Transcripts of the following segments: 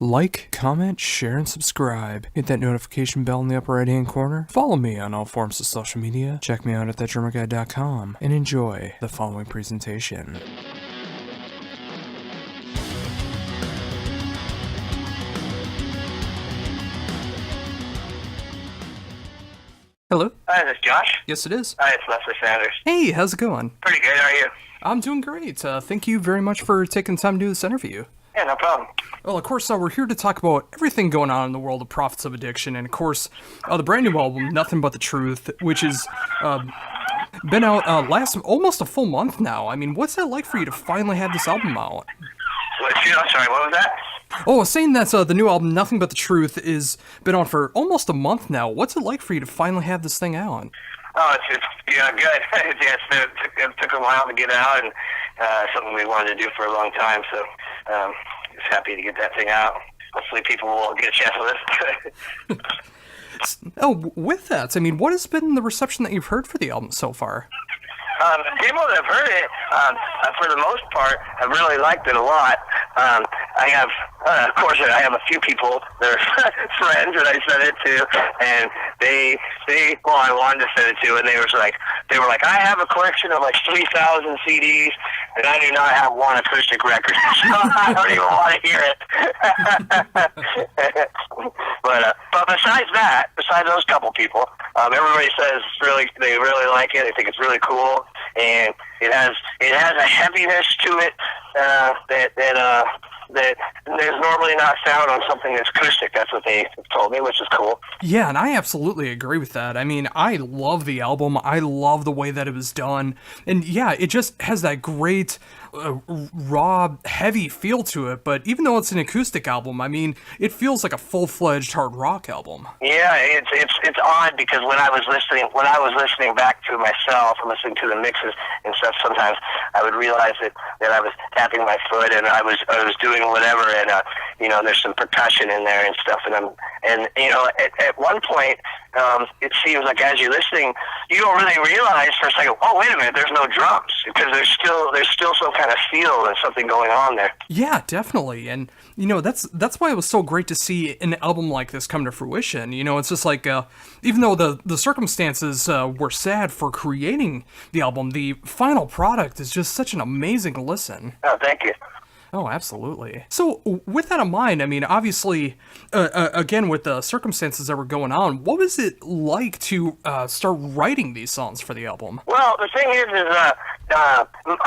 Like, comment, share, and subscribe. Hit that notification bell in the upper right hand corner. Follow me on all forms of social media. Check me out at thatdrummerguy.com and enjoy the following presentation. Hello? Hi, this is Josh. Yes, it is. Hi, it's Leslie Sanders. Hey, how's it going? Pretty good, how are you? I'm doing great. Thank you very much for taking time to do this interview. Yeah, no problem. Well, of course, we're here to talk about everything going on in the world of Prophets of Addiction, and of course, the brand new album, Nothing But the Truth, which has been out almost a full month now. I mean, what's that like for you to finally have this album out? I'm sorry, what was that? Oh, I was saying that the new album, Nothing But the Truth, is been on for almost a month now. What's it like for you to finally have this thing out? Oh, it's good. It took a while to get it out, and something we wanted to do for a long time, so just happy to get that thing out. Hopefully people will get a chance to listen. Oh, with that, I mean, what has been the reception that you've heard for the album so far? People that have heard it, for the most part, have really liked it a lot. I have a few people that are friends that I sent it to, and I wanted to send it to, and they were like, I have a collection of like 3,000 CDs, and I do not have one acoustic record, so I don't even want to hear it. But besides those couple people, everybody says they really like it. They think it's really cool, and it has a heaviness to it that there's normally not found on something that's acoustic. That's what they told me, which is cool. Yeah, and I absolutely agree with that. I mean, I love the album. I love the way that it was done. And yeah, it just has that great, raw, heavy feel to it. But even though it's an acoustic album, I mean, it feels like a full-fledged hard rock album. Yeah, it's odd because when I was listening back to myself and listening to the mixes and stuff, sometimes I would realize that I was tapping my foot and I was doing whatever, and there's some percussion in there and stuff, and at one point it seems like as you're listening, you don't really realize for a second, oh wait a minute, there's no drums, because there's still some kind of feel and something going on there. Yeah, definitely. And that's why it was so great to see an album like this come to fruition. It's just like even though the circumstances were sad for creating the album, the final product is just such an amazing listen. Oh, thank you. Oh, absolutely. So, with that in mind, I mean, obviously, again, with the circumstances that were going on, what was it like to start writing these songs for the album? Well, the thing is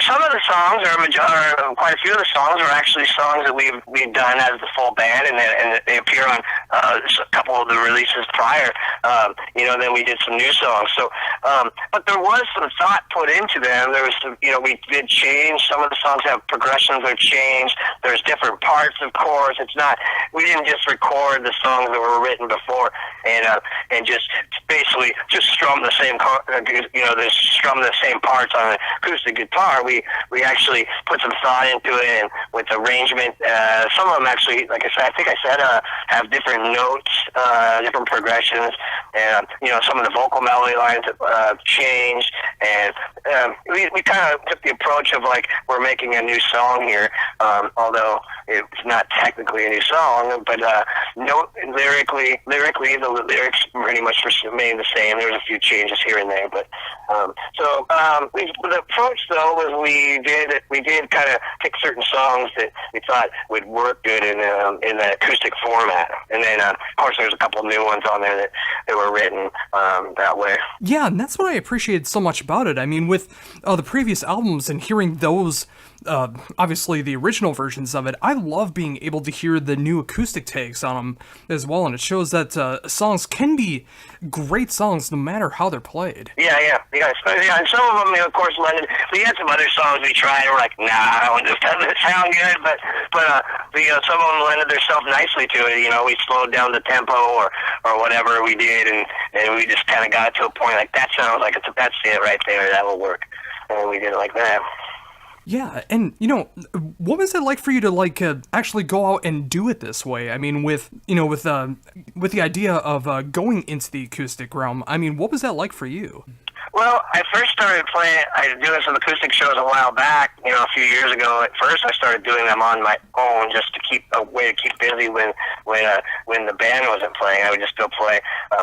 some of the songs, or quite a few of the songs, are actually songs that we've done as the full band, and they appear on a couple of the releases prior. Then we did some new songs. So, but there was some thought put into them. There was some, we did change. Some of the songs have progressions that changed. There's different parts of chorus. We didn't just record the songs that were written before and just basically just strum the same strum the same parts on an acoustic guitar. We actually put some thought into it, and with arrangement, some of them actually, like I think I said, have different notes, different progressions, and some of the vocal melody lines have changed, and we kind of took the approach of like, we're making a new song here, although it's not technically a new song, but lyrically the lyrics pretty much remained the same. There was a few changes here and there, but the approach though was we did kind of pick certain songs that we thought would work good in the acoustic format, and then of course there's a couple new ones on there that were written that way. Yeah, and that's what I appreciated so much about it. I mean, with the previous albums and hearing those, obviously the original versions of it, I love being able to hear the new acoustic takes on them as well, and it shows that songs can be great songs no matter how they're played. Yeah. And some of them, of course, we had some other songs we tried, and we're like, nah, this doesn't sound good, but some of them lended themselves nicely to it. We slowed down the tempo or whatever we did, and we just kind of got to a point like, that sounds like that's it right there, that will work, and we did it like that. Yeah, and what was it like for you to actually go out and do it this way? I mean, with the idea of going into the acoustic realm. I mean, what was that like for you? Well, I first started playing. I was doing some acoustic shows a while back. A few years ago. At first, I started doing them on my own, just to keep a way to keep busy when the band wasn't playing. I would just go play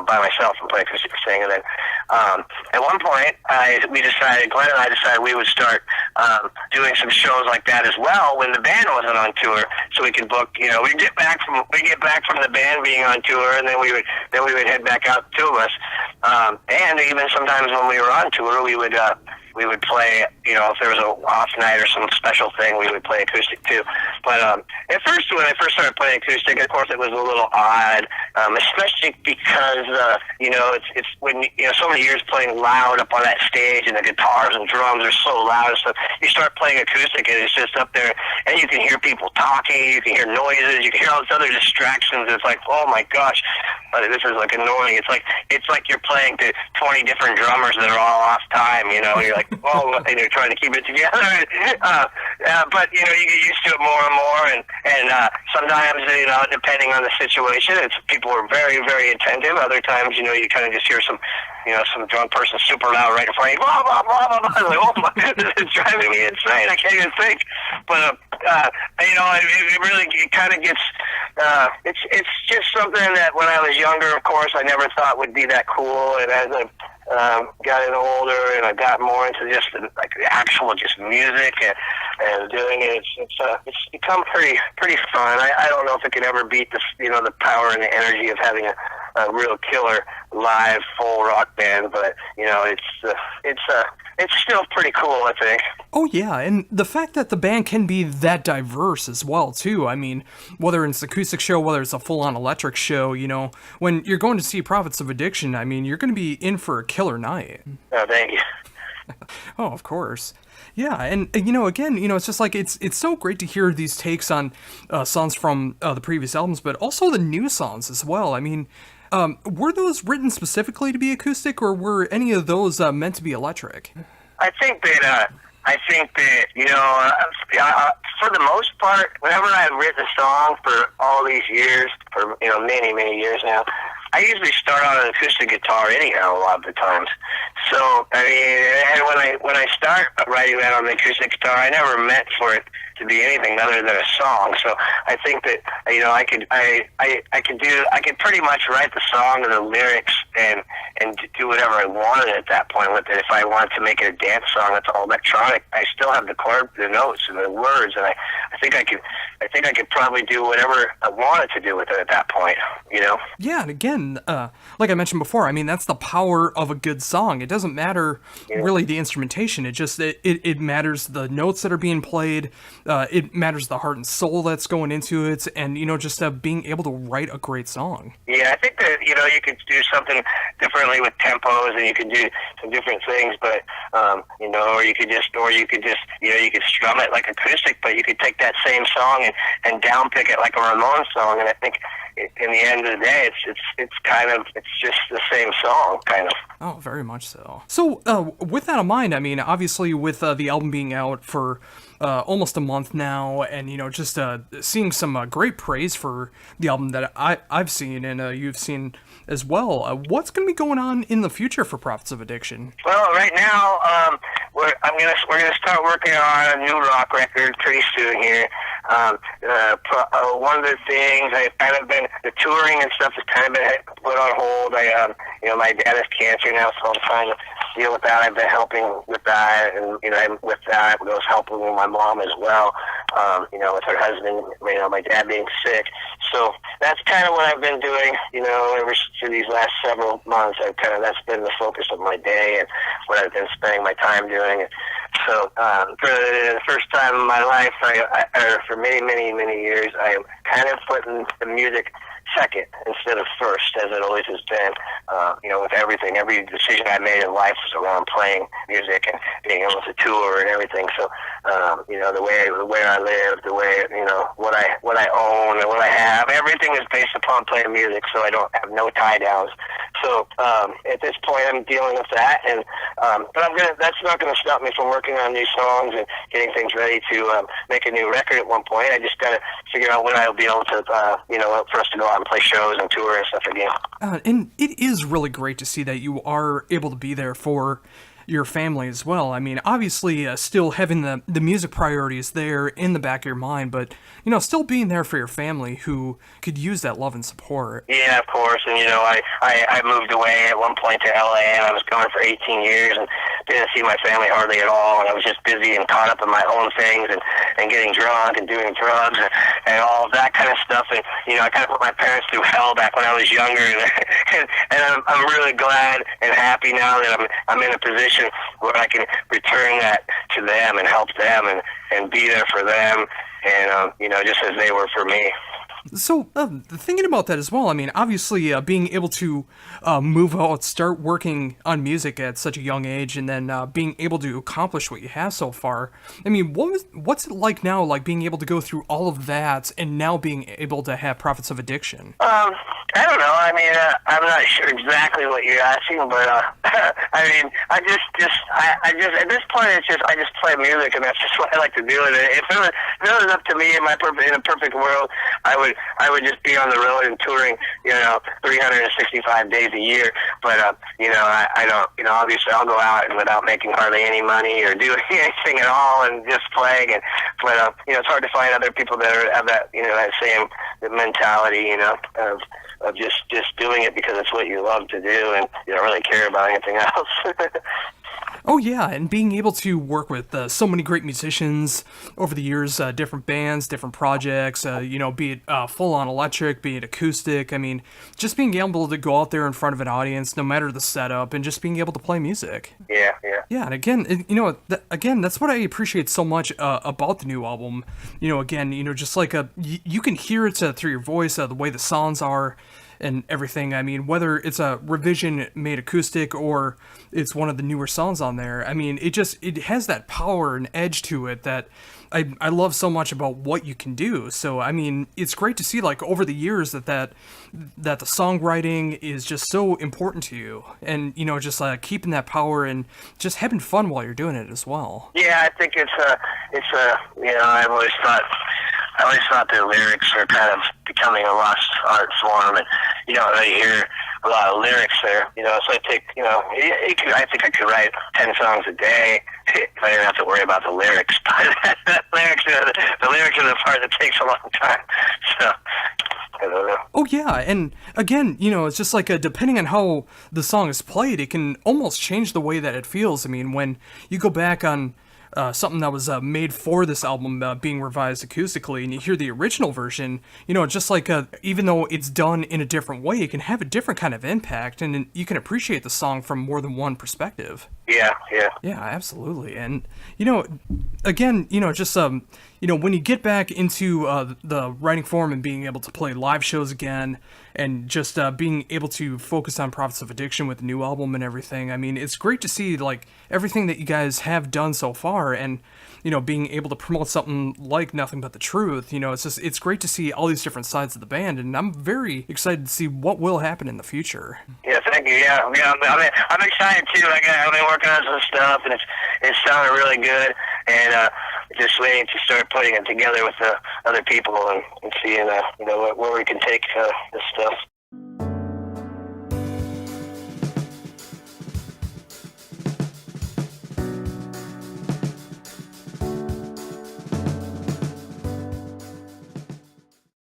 by myself and play acoustic sing. And then at one point, Glenn and I decided we would start doing some shows like that as well when the band wasn't on tour, so we could book. We'd get back from the band being on tour, and then we would head back out, two of us. And even sometimes when we were on tour, we would play, if there was a off night or some special thing, we would play acoustic too. But at first, when I first started playing acoustic, of course, it was a little odd, especially because, it's when, so many years playing loud up on that stage, and the guitars and drums are so loud and stuff. You start playing acoustic, and it's just up there, and you can hear people talking, you can hear noises, you can hear all these other distractions. It's like, oh my gosh, this is like annoying. It's like you're playing to 20 different drummers that are all off time, and you're like, oh, and you're trying to keep it together. But you get used to it more and more, and sometimes, depending on the situation, people are very, very attentive. Other times, you kind of just hear some drunk person super loud right in front of you, blah blah blah blah blah. Like, oh my, it's driving me insane. I can't even think. But it really kind of gets. It's just something that when I was younger, of course, I never thought would be that cool, and as I've gotten older and I got more into just the actual music and doing it, it's become pretty fun. I don't know if it can ever beat the power and the energy of having a real killer live full rock band, but it's still pretty cool, I think. Oh yeah, and the fact that the band can be that diverse as well too. I mean, whether it's an acoustic show, whether it's a full-on electric show, when you're going to see Prophets of Addiction, I mean, you're going to be in for a killer night. Oh, thank you. Oh, of course. Yeah, and again, it's just like it's so great to hear these takes on songs from the previous albums, but also the new songs as well. I mean, were those written specifically to be acoustic, or were any of those meant to be electric? I think that for the most part, whenever I've written a song for all these years, for many, many years now, I usually start on an acoustic guitar anyhow a lot of the times. So I mean, and when I start writing that on the acoustic guitar, I never meant for it to be anything other than a song. So I think that I could pretty much write the song and the lyrics and do whatever I wanted at that point with it. If I wanted to make it a dance song that's all electronic, I still have the notes and the words, and I think I could probably do whatever I wanted to do with it at that point. Yeah, and again, like I mentioned before, I mean, that's the power of a good song. It doesn't matter really the instrumentation. It matters the notes that are being played. It matters the heart and soul that's going into it, and just being able to write a great song. Yeah, I think that you could do something differently with tempos, and you could do some different things, but or you could just you could strum it like acoustic, but you could take that same song and downpick it like a Ramones song, and I think in the end of the day, it's just the same song, kind of. Oh, very much so. So, with that in mind, I mean, obviously with the album being out for almost a month now, and just seeing some great praise for the album that I've seen and you've seen as well. What's going to be going on in the future for Prophets of Addiction? Well, right now we're gonna start working on a new rock record pretty soon here. One of the things the touring and stuff has kind of been put on hold. My dad has cancer now, so I'm trying to deal with that. I've been helping with that, and with that, I was helping with my mom as well. With her husband, my dad being sick. So that's kind of what I've been doing. Ever through these last several months, that's been the focus of my day and what I've been spending my time doing. So for the first time in my life, for many, many, many years, I'm kind of putting the music second instead of first, as it always has been. With everything, every decision I made in life was around playing music and being able to tour and everything. So, the way I live, the way what I own and what I have, everything is based upon playing music. So I don't have no tie downs. So at this point, I'm dealing with that, and But that's not gonna stop me from working on new songs and getting things ready to make a new record at one point. I just gotta figure out when I'll be able to, for us to go out and play shows and tour and stuff again. And it is really great to see that you are able to be there for your family as well. I mean, obviously, still having the music priorities there in the back of your mind, but still being there for your family who could use that love and support. Yeah, of course. And I moved away at one point to LA, and I was gone for 18 years and didn't see my family hardly at all. And I was just busy and caught up in my own things and getting drunk and doing drugs and all of that kind of stuff. And I kind of put my parents through hell back when I was younger, and I'm really glad and happy now that I'm in a position where I can return that to them and help them and be there for them, and just as they were for me. So, thinking about that as well, I mean, obviously, being able to move out, start working on music at such a young age, and then being able to accomplish what you have so far, I mean, what's it like now, like being able to go through all of that, and now being able to have Prophets of Addiction? I don't know. I mean, I'm not sure exactly what you're asking, but I mean, I just at this point, I just play music, and that's just what I like to do. And if it was up to me in a perfect world, I would just be on the road and touring, 365 days a year. But I don't. Obviously, I'll go out and without making hardly any money or doing anything at all, and just playing. But it's hard to find other people that have that that same mentality, of just doing it because it's what you love to do, and you don't really care about anything else. Oh yeah, and being able to work with so many great musicians over the years, different bands, different projects, be it full-on electric, be it acoustic. I mean, just being able to go out there in front of an audience, no matter the setup, and just being able to play music. Yeah. Yeah, and again, that's what I appreciate so much about the new album. Just like you can hear it through your voice, the way the sounds are, and everything. I mean, whether it's a revision made acoustic or it's one of the newer songs on there, I mean, it has that power and edge to it that I love so much about what you can do. So, I mean, it's great to see, like, over the years that the songwriting is just so important to you, and, just keeping that power and just having fun while you're doing it as well. Yeah, I think I always thought the lyrics are kind of becoming a lost art form, and you don't really hear a lot of lyrics there. So I think I think I could write 10 songs a day if I didn't have to worry about the lyrics. But the lyrics are the part that takes a long time. So I don't know. Oh yeah, and again, it's just like depending on how the song is played, it can almost change the way that it feels. I mean, when you go back on something that was made for this album being revised acoustically, and you hear the original version, just like even though it's done in a different way, it can have a different kind of impact, and you can appreciate the song from more than one perspective. Yeah. Yeah, absolutely. And, again, just, when you get back into the writing form and being able to play live shows again, and just being able to focus on Prophets of Addiction with the new album and everything, I mean, it's great to see, like, everything that you guys have done so far, and, being able to promote something like Nothing But the Truth, it's great to see all these different sides of the band, and I'm very excited to see what will happen in the future. Yeah, thank you. Yeah. I'm excited too. I've been working on some stuff, and it's sounding really good, and just waiting to start putting it together with other people and seeing where we can take this stuff.